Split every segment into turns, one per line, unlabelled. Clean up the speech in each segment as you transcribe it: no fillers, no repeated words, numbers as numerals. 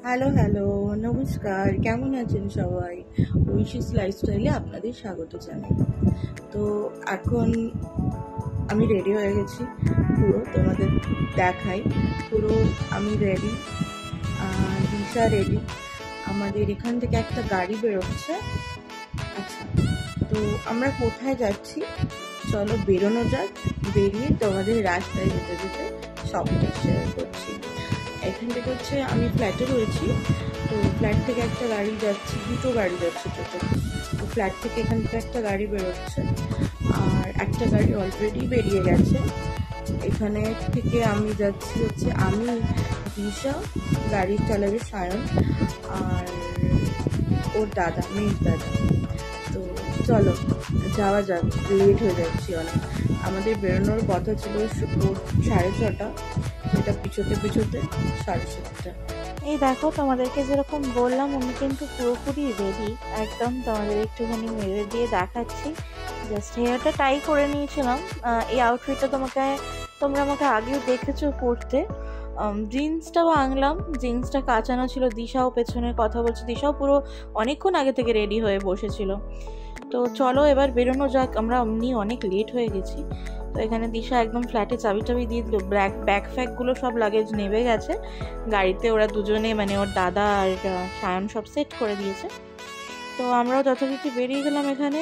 Hello hello, নমস্কার। কেমন আছেন সবাই? ঐশিস লাইফস্টাইলে আপনাদের স্বাগত জানাই। তো এখন আমি রেডি হয়ে গেছি, পুরো তোমাদের দেখাই। পুরো আমি রেডি, দিশা রেডি। আমাদের এখান থেকে একটা গাড়ি বেরোচ্ছে। আচ্ছা, তো আমরা কোথায় যাচ্ছি? চলো বেরোনো যাক। বেরিয়ে তোমাদের রাস্তায় যেতে যেতে সবটা শেয়ার করছি। এখান থেকে হচ্ছে আমি ফ্ল্যাটে রয়েছি, তো ফ্ল্যাট থেকে একটা গাড়ি যাচ্ছে, দুটো গাড়ি যাচ্ছে টোটাল। তো ফ্ল্যাট থেকে এখান থেকে একটা গাড়ি বেরোচ্ছে, আর একটা গাড়ি অলরেডি বেরিয়ে গেছে। এখানে থেকে আমি যাচ্ছি হচ্ছে আমি, দিশা, গাড়ি চালাবে সায়ন, আর ওর দাদা, মেয়ের দাদা। তো চলো যাওয়া যাক, লেট হয়ে যাচ্ছি অনেক। আমাদের বেরোনোর কথা ছিল 6:30, সেটা পিছোতে পিছোতে 7:30।
এই দেখো, তোমাদেরকে যেরকম বললাম আমি কিন্তু পুরোপুরি রেডি একদম। তোমাদের একটুখানি মেরে দিয়ে দেখাচ্ছি। জাস্ট হেয়ারটা টাই করে নিয়েছিলাম। এই আউটফিটটা তোমরা আমাকে আগেও দেখেছো পরতে। জিন্সটা ভাঙলাম, জিন্সটা কাচানো ছিল। দিশাও পেছনের কথা বলছে, দিশাও পুরো অনেকক্ষণ আগে থেকে রেডি হয়ে বসেছিল। তো চলো এবার বেরোনো যাক, আমরা এমনি অনেক লেট হয়ে গেছি। তো এখানে দিশা একদম ফ্ল্যাটে চাবি টাবি দিয়ে দিল, ব্যাগ ফ্যাগগুলো সব লাগেজ নেবে গেছে গাড়িতে। ওরা দুজনে মানে ওর দাদা আর সায়ন সব সেট করে দিয়েছে। তো আমরাও যথারীতি বেরিয়ে গেলাম। এখানে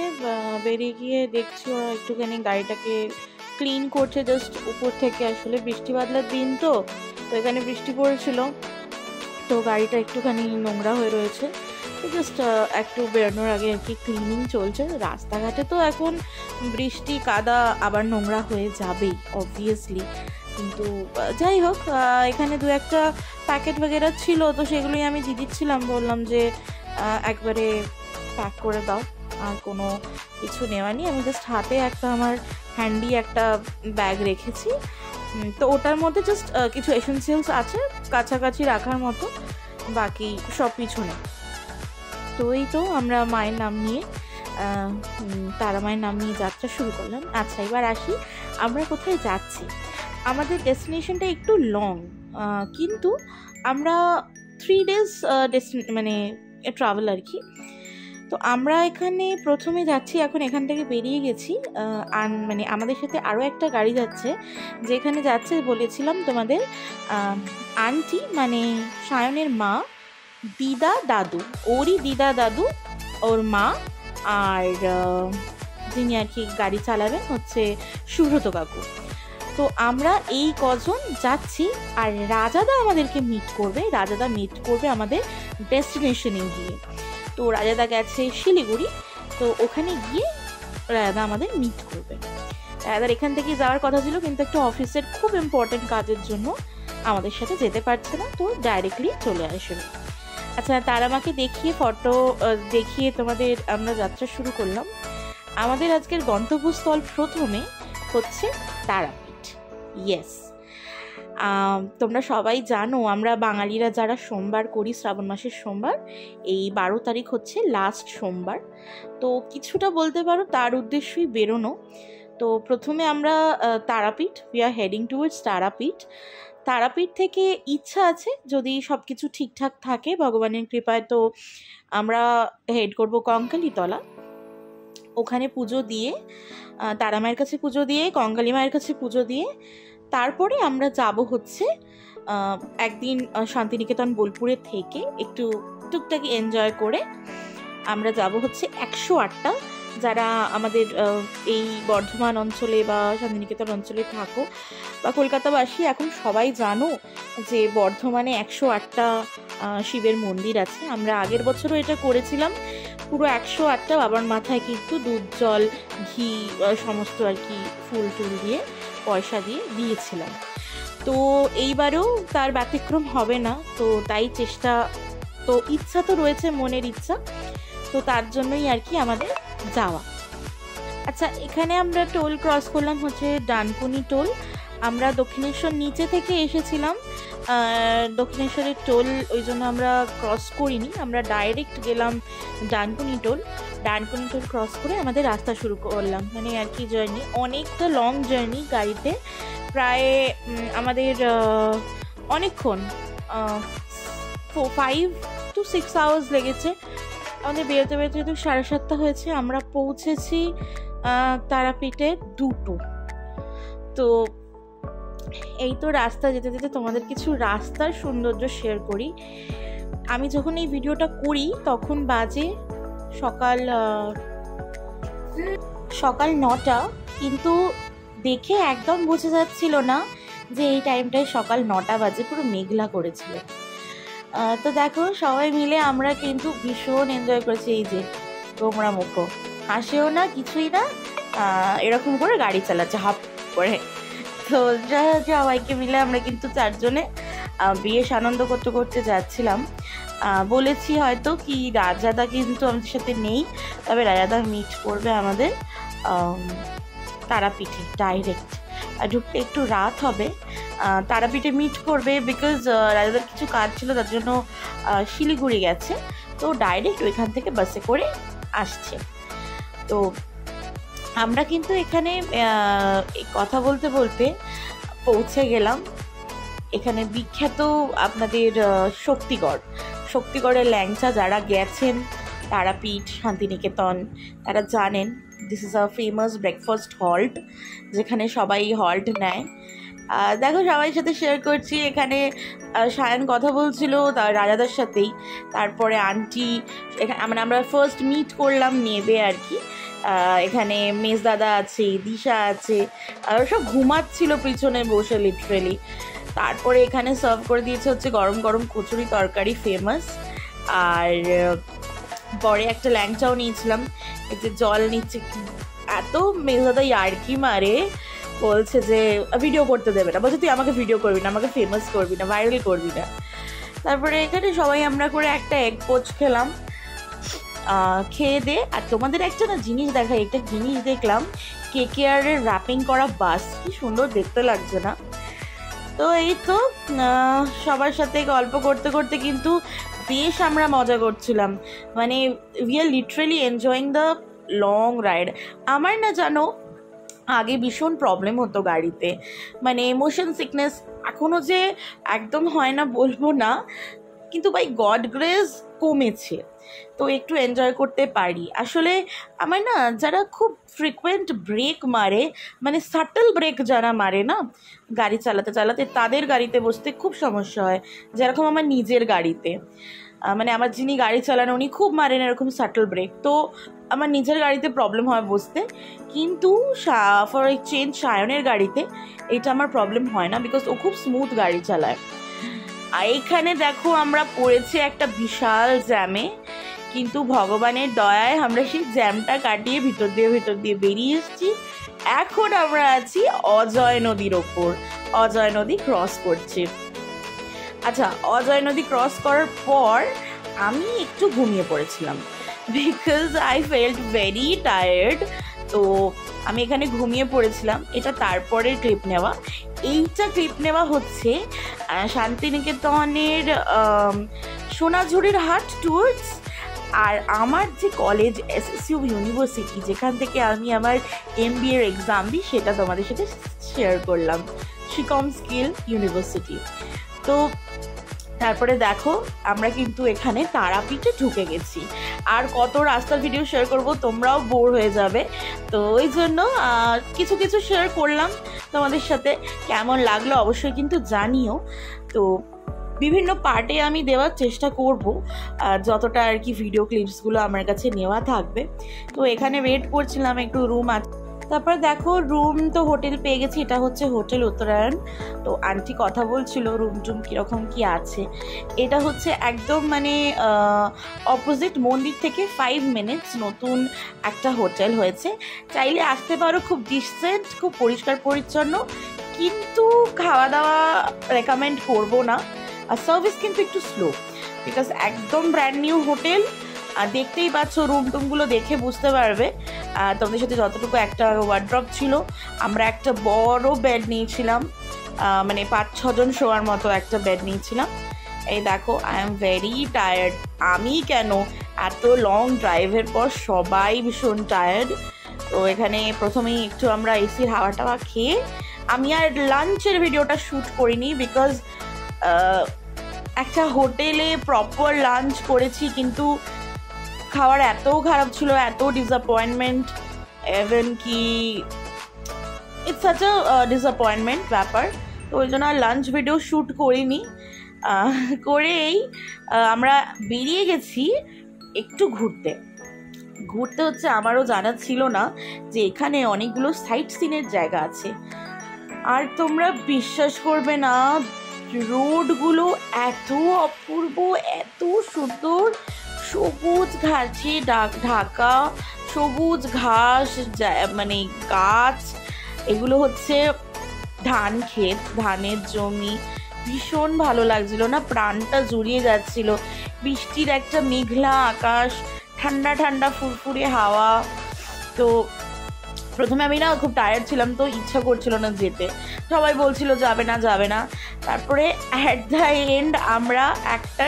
বেরিয়ে গিয়ে দেখছি ওরা একটুখানি গাড়িটাকে ক্লিন করছে জাস্ট উপর থেকে। আসলে বৃষ্টি বাদলার দিন তো এখানে বৃষ্টি পড়েছিল, তো গাড়িটা একটুখানি নোংরা হয়ে রয়েছে। তো জাস্ট একটু বেরোনোর আগে আর কি ক্লিনিং চলছে। রাস্তাঘাটে তো এখন বৃষ্টি কাদা আবার নোংরা হয়ে যাবেই অবভিয়াসলি, কিন্তু যাই হোক, এখানে দু একটা প্যাকেট वगैरह ছিল, তো সেগুলোই আমি দিচ্ছিলাম। বললাম যে একবারে প্যাক করে দাও, আর কোনো কিছু নেওয়া নেই। আমি জাস্ট হাতে একটা আমার হ্যান্ডি একটা ব্যাগ রেখেছি, তো ওটার মধ্যে জাস্ট কিছু এসেন্সিয়ালস আছে কাছাকাছি রাখার মতো, বাকি সব পিছনে। তো এই তো আমরা মায়ের নাম নিয়ে তারা মায়ের নাম নিয়ে যাত্রা শুরু করলাম। আচ্ছা, এবার আসি আমরা কোথায় যাচ্ছি। আমাদের ডেস্টিনেশনটা একটু লং, কিন্তু আমরা 3 days মানে ট্রাভেল আর কি। তো আমরা এখানে প্রথমে যাচ্ছি, এখন এখান থেকে বেরিয়ে গেছি। মানে আমাদের সাথে আরও একটা গাড়ি যাচ্ছে, যেখানে যাচ্ছে বলেছিলাম তোমাদের আন্টি, মানে সায়নের মা, দিদা দাদু, ওরই দিদা দাদু, ওর মা, আর যিনি আর কি গাড়ি চালাবেন হচ্ছে সুব্রত কাকু। তো আমরা এই কজন যাচ্ছি, আর রাজাদা আমাদেরকে মিট করবে আমাদের ডেস্টিনেশনে গিয়ে। তো রাজাদা গেছে শিলিগুড়ি, তো ওখানে গিয়ে রাজাদা আমাদের মিট করবে। রাজাদার এখান থেকে যাওয়ার কথা ছিল, কিন্তু একটা অফিসের খুব ইম্পর্টেন্ট কাজের জন্য আমাদের সাথে যেতে পারছে না, তো ডাইরেক্টলি চলে আসবে। আচ্ছা, তারা আমাকে দেখিয়ে ফটো দেখিয়ে তোমাদের আমরা যাত্রা শুরু করলাম। আমাদের আজকের গন্তব্যস্থল প্রথমে হচ্ছে তারাপীঠ। ইয়েস, তোমরা সবাই জানো আমরা বাঙালিরা যারা সোমবার করি, শ্রাবণ মাসের সোমবার, এই 12 তারিখ হচ্ছে লাস্ট সোমবার। তো কিছুটা বলতে পারো তার উদ্দেশ্যই বেরোনো। তো প্রথমে আমরা Tarapith, we are heading towards Tarapith থেকে ইচ্ছা আছে যদি সব কিছু ঠিকঠাক থাকে ভগবানের কৃপায়, তো আমরা হেড করব কঙ্কালীতলা। ওখানে পুজো দিয়ে, তারা মায়ের কাছে পুজো দিয়ে, কঙ্কালী মায়ের কাছে পুজো দিয়ে তারপরে আমরা যাব হচ্ছে একদিন শান্তিনিকেতন বোলপুরে থেকে একটু টুকটাকি এনজয় করে আমরা যাব হচ্ছে 108টা। যারা আমাদের এই বর্ধমান অঞ্চলে বা শান্তিনিকেতন অঞ্চলে থাকো বা কলকাতাবাসী, এখন সবাই জানো যে বর্ধমানে 108টা শিবের মন্দির আছে। আমরা আগের বছরও এটা করেছিলাম, পুরো 108টা বাবার মাথায় কিন্তু দুধ জল ঘি সমস্ত আর কি ফুল টুল দিয়ে পয়সা দিয়ে দিয়েছিলাম। তো এইবারেও তার ব্যতিক্রম হবে না, তো তাই চেষ্টা, তো ইচ্ছা তো রয়েছে, মনের ইচ্ছা, তো তার জন্যই আর কি আমাদের যাওয়া। আচ্ছা, এখানে আমরা টোল ক্রস করলাম হচ্ছে ডানকুনি টোল। আমরা দক্ষিণেশ্বর নিচে থেকে এসেছিলাম, দক্ষিণেশ্বরের টোল ওই জন্য আমরা ক্রস করিনি, আমরা ডাইরেক্ট গেলাম ডানকুনি টোল ক্রস করে আমাদের রাস্তা শুরু করলাম। মানে আর কি জার্নি, অনেকটা লং জার্নি গাড়িতে, প্রায় আমাদের অনেকক্ষণ 5 to 6 আওয়ার্স লেগেছে আমাদের বেরোতে বেরোতে, যেহেতু 7:30 হয়েছে। আমরা পৌঁছেছি তারাপীঠে 2টো। তো এই তো রাস্তা যেতে যেতে তোমাদের কিছু রাস্তার সৌন্দর্য শেয়ার করি। আমি যখন এই ভিডিওটা করি তখন বাজে সকাল 9টা, কিন্তু দেখে একদম বোঝা যাচ্ছিল না যে এই টাইমটায় সকাল 9টা বাজে, পুরো মেঘলা করেছিল। তো দেখো সবাই মিলে আমরা কিন্তু ভীষণ এনজয় করেছি। এই যে গোমরা মুখো, হাসেও না কিছুই না, এরকম করে গাড়ি চালাচ্ছে হাফ করে। তো সবাইকে মিলে আমরা কিন্তু 4 জনে বেশ আনন্দ করতে করতে যাচ্ছিলাম। বলেছি হয়তো কি রাজাদা কিন্তু আমাদের সাথে নেই, তবে রাজাদা মিট করবে আমাদের তারাপীঠে ডাইরেক্ট। ঢুকতে একটু রাত হবে, তারাপীঠে মিট করবে বিকজ রাজাদার কিছু কাজ ছিল, তার জন্য শিলিগুড়ি গেছে। তো ডাইরেক্ট ওইখান থেকে বাসে করে আসছে। তো আমরা কিন্তু এখানে কথা বলতে বলতে পৌঁছে গেলাম এখানে বিখ্যাত আপনাদের শক্তিগড়ের ল্যাংচা। যারা গেছেন তারাপীঠ, শান্তিনিকেতন, তারা জানেন this is a famous breakfast halt, যেখানে সবাই হল্ট নেয়। দেখো সবাই সাথে শেয়ার করছি। এখানে সায়ন কথা বলছিল তার রাজাদার সাথেই, তারপরে আন্টি, এখানে আমরা ফার্স্ট মিট করলাম নেবে আর কি। এখানে মেজদাদা আছে, দিশা আছে, সব ঘুমাচ্ছিল পিছনে বসে লিটারেলি। তারপরে এখানে সার্ভ করে দিয়েছে হচ্ছে গরম গরম কচুরি তরকারি ফেমাস, আর পরে একটা ল্যাংচাও নিয়েছিলাম। এই যে জল নিচ্ছে, এত মেজদাদা ইয়ার্কি মারে, বলছে যে ভিডিও করতে দেবে না, বলছে তুই আমাকে ভিডিও করবি না, আমাকে ফেমাস করবি না, ভাইরাল করবি না। তারপরে এখানে সবাই আমরা করে একটা এগ পোচ খেলাম, খেয়ে দে। আর তোমাদের একটা না জিনিস দেখাই, একটা জিনিস দেখলাম KKR এর র্যাপিং করা বাস, কি সুন্দর দেখতে লাগছে না? তো এই তো সবার সাথে গল্প করতে করতে কিন্তু বেশ আমরা মজা করছিলাম, মানে we are literally enjoying the long ride. আমার না জানো আগে ভীষণ প্রবলেম হতো গাড়িতে, মানে মোশন সিকনেস, এখনও যে একদম হয় না বলবো না, কিন্তু বাই গড গ্রেস কমেছে, তো একটু এনজয় করতে পারি। আসলে আমার না যারা খুব ফ্রিকুয়েন্ট ব্রেক মারে, মানে সাটল ব্রেক যারা মারে না গাড়ি চালাতে চালাতে, তাদের গাড়িতে বসতে খুব সমস্যা হয়। যেরকম আমার নিজের গাড়িতে, মানে আমার যিনি গাড়ি চালান উনি খুব মারেন এরকম সাটল ব্রেক, তো আমার নিজের গাড়িতে প্রবলেম হয় বসতে। কিন্তু ফর চেঞ্জ সায়নের গাড়িতে এটা আমার প্রবলেম হয় না, বিকজ ও খুব স্মুথ গাড়ি চালায়। আর এইখানে দেখো আমরা পড়েছি একটা বিশাল জ্যামে, কিন্তু ভগবানের দয়ায় আমরা সেই জ্যামটা কাটিয়ে ভিতর দিয়ে বেরিয়ে এসেছি। এখন আমরা আছি অজয় নদীর ওপর, অজয় নদী ক্রস করছি। আচ্ছা, অজয় নদী ক্রস করার পর আমি একটু ঘুমিয়ে পড়েছিলাম, because I felt very tired. তো আমি এখানে ঘুমিয়ে পড়েছিলাম। এটা তারপরে ক্লিপ নেওয়া, এইটা ক্লিপ নেওয়া হচ্ছে শান্তিনিকেতনের সোনাঝুরির হাট ট্যুরস। আর আমার যে কলেজ SSU ইউনিভার্সিটি, যেখান থেকে আমি আমার MBA এর এক্সাম দিই, সেটা তোমাদের সাথে শেয়ার করলাম, শ্রীকম স্কিল ইউনিভার্সিটি। তো তারপরে দেখো আমরা কিন্তু এখানে তারাপীঠে ঢুকে গেছি। আর কত রাস্তার ভিডিও শেয়ার করব, তোমরাও বোর হয়ে যাবে, তো ওই জন্য কিছু কিছু শেয়ার করলাম তোমাদের সাথে। কেমন লাগলো অবশ্যই কিন্তু জানিও। তো বিভিন্ন পার্টে আমি দেওয়ার চেষ্টা করব, যতটা আর কি ভিডিও ক্লিপসগুলো আমার কাছে নেওয়া থাকবে। তো এখানে ওয়েট করছিলাম, একটু রুম আছে। তারপরে দেখো রুম তো হোটেল পেয়ে গেছি, এটা হচ্ছে হোটেল উত্তরায়ণ। তো আন্টি কথা বলছিল রুম টুম কীরকম কী আছে। এটা হচ্ছে একদম মানে অপোজিট মন্দির থেকে 5 মিনিটস নতুন একটা হোটেল হয়েছে, চাইলে আসতে পারো। খুব ডিসেন্ট, খুব পরিষ্কার পরিচ্ছন্ন, কিন্তু খাওয়া দাওয়া রেকমেন্ড করবো না। আর সার্ভিস কিন্তু একটু স্লো, বিকজ একদম ব্র্যান্ড নিউ হোটেল। আর দেখতেই পাচ্ছ রুম টুমগুলো দেখে বুঝতে পারবে। তোমাদের সাথে যতটুকু একটা ওয়ার্ড্রপ ছিল, আমরা একটা বড় বেড নিয়েছিলাম, মানে 5-6 জন শোয়ার মতো একটা বেড নিয়েছিলাম। এই দেখো আই এম ভেরি টায়ার্ড। আমি কেন, এত লং ড্রাইভের পর সবাই ভীষণ টায়ার্ড। তো এখানে প্রথমেই একটু আমরা এসির হাওয়া টাওয়া খেয়ে, আমি আর লাঞ্চের ভিডিওটা শ্যুট করিনি, বিকজ
একটা হোটেলে প্রপার লাঞ্চ করেছি, কিন্তু খাবার এত খারাপ ছিল, এত ডিসঅ্যাপয়েন্টমেন্ট, ইভেন কি ইটস সাচ আ ডিসঅ্যাপয়েন্টমেন্ট ব্যাপার। তো ওই জন্য আর লাঞ্চ ভিডিও শ্যুট করিনি। করেই আমরা বেরিয়ে গেছি একটু ঘুরতে। হচ্ছে আমারও জানা ছিল না যে এখানে অনেকগুলো সাইট সিনের জায়গা আছে। আর তোমরা বিশ্বাস করবে না, রোডগুলো এত অপূর্ব, এত সুন্দর, সবুজ ঘাসে ঢাকা, সবুজ ঘাস, মানে গাছ, এগুলো হচ্ছে ধান ক্ষেত, ধানের জমি। ভীষণ ভালো লাগছিল না, প্রাণটা জুড়িয়ে যাচ্ছিল। বৃষ্টির একটা মেঘলা আকাশ, ঠান্ডা ঠান্ডা ফুরফুরে হাওয়া। তো প্রথমে আমি না খুব টায়ার্ড ছিলাম, তো ইচ্ছা করছিল না যেতে, সবাই বলছিল যাবে না যাবে না। তারপরে অ্যাট দ্য এন্ড আমরা একটা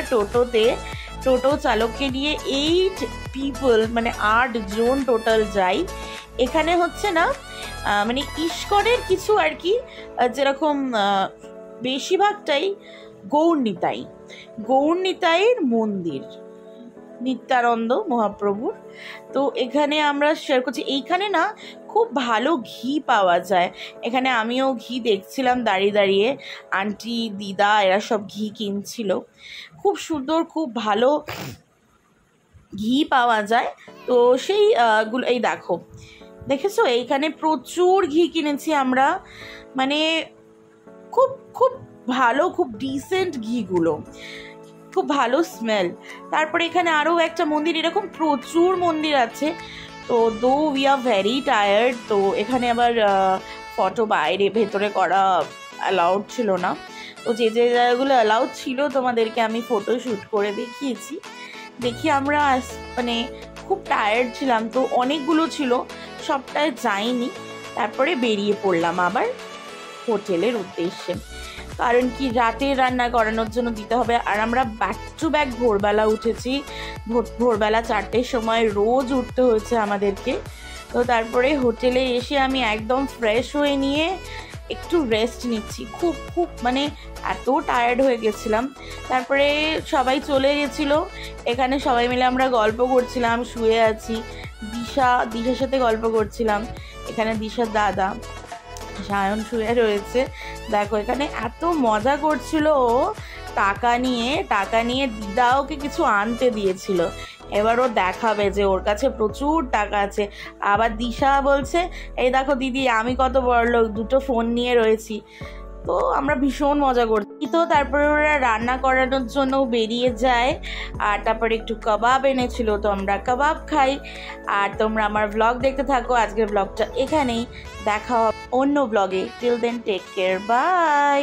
টোটো চালককে নিয়ে 8 পিপল, মানে 8 জন টোটাল যাই। এখানে হচ্ছে না মানে ইস্কনের কিছু আর কি, যেরকম বেশিরভাগটাই গৌরনিতাইয়ের মন্দির, নিত্যানন্দ মহাপ্রভুর। তো এখানে আমরা শেয়ার করছি, এইখানে না খুব ভালো ঘি পাওয়া যায়। এখানে আমিও ঘি দেখছিলাম দাঁড়িয়ে দাঁড়িয়ে, আন্টি দিদা এরা সব ঘি কিনছিল। খুব সুন্দর, খুব ভালো ঘি পাওয়া যায়। তো সেই গুলো এই দেখেছো, এইখানে প্রচুর ঘি কিনেছি আমরা, মানে খুব খুব ভালো, খুব ডিসেন্ট ঘিগুলো, খুব ভালো স্মেল। তারপরে এখানে আরও একটা মন্দির, এরকম প্রচুর মন্দির আছে। তো though we are very tired, তো এখানে আবার ফটো ভেতরে করা অ্যালাউড ছিল না। তো যে জায়গাগুলো অ্যালাউড ছিল তোমাদেরকে আমি ফটো শ্যুট করে দেখিয়েছি। আমরা মানে খুব টায়ার্ড ছিলাম, তো অনেকগুলো ছিল, সবটায় যাইনি। তারপরে বেরিয়ে পড়লাম আবার হোটেলের উদ্দেশ্যে, কারণ কি রাতে রান্না করানোর জন্য দিতে হবে। আর আমরা ব্যাক টু ব্যাক ভোরবেলা উঠেছি, ভোরবেলা 4টের সময় রোজ উঠতে হয়েছে আমাদেরকে। তো তারপরে হোটেলে এসে আমি একদম ফ্রেশ হয়ে নিয়ে একটু রেস্ট নিচ্ছি, খুব খুব মানে এত টায়ার্ড হয়ে গেছিলাম। তারপরে সবাই চলে গেছিলো, এখানে সবাই মিলে আমরা গল্প করছিলাম, শুয়ে আছি, দিশার সাথে গল্প করছিলাম। এখানে দিশার দাদা সায়ন শুয়ে রয়েছে, দেখো এখানে এত মজা করছিল ও। টাকা নিয়ে দিদা ওকে কিছু আনতে দিয়েছিল, এবার ও দেখাবে যে ওর কাছে প্রচুর টাকা আছে। আবার দিশা বলছে, এই দেখো দিদি আমি কত বড়লোক, 2টো ফোন নিয়ে রয়েছি। তো আমরা ভীষণ মজা করছি। তো তারপরে ওরা রান্না করানোর জন্য বেরিয়ে যায়, আর তারপরে একটু কাবাব এনেছিল, তো আমরা কাবাব খাই। আর তোমরা আমার ব্লগ দেখতে থাকো। আজকের ব্লগটা এখানেই, দেখা হবে অন্য ব্লগে। Till then take care, by.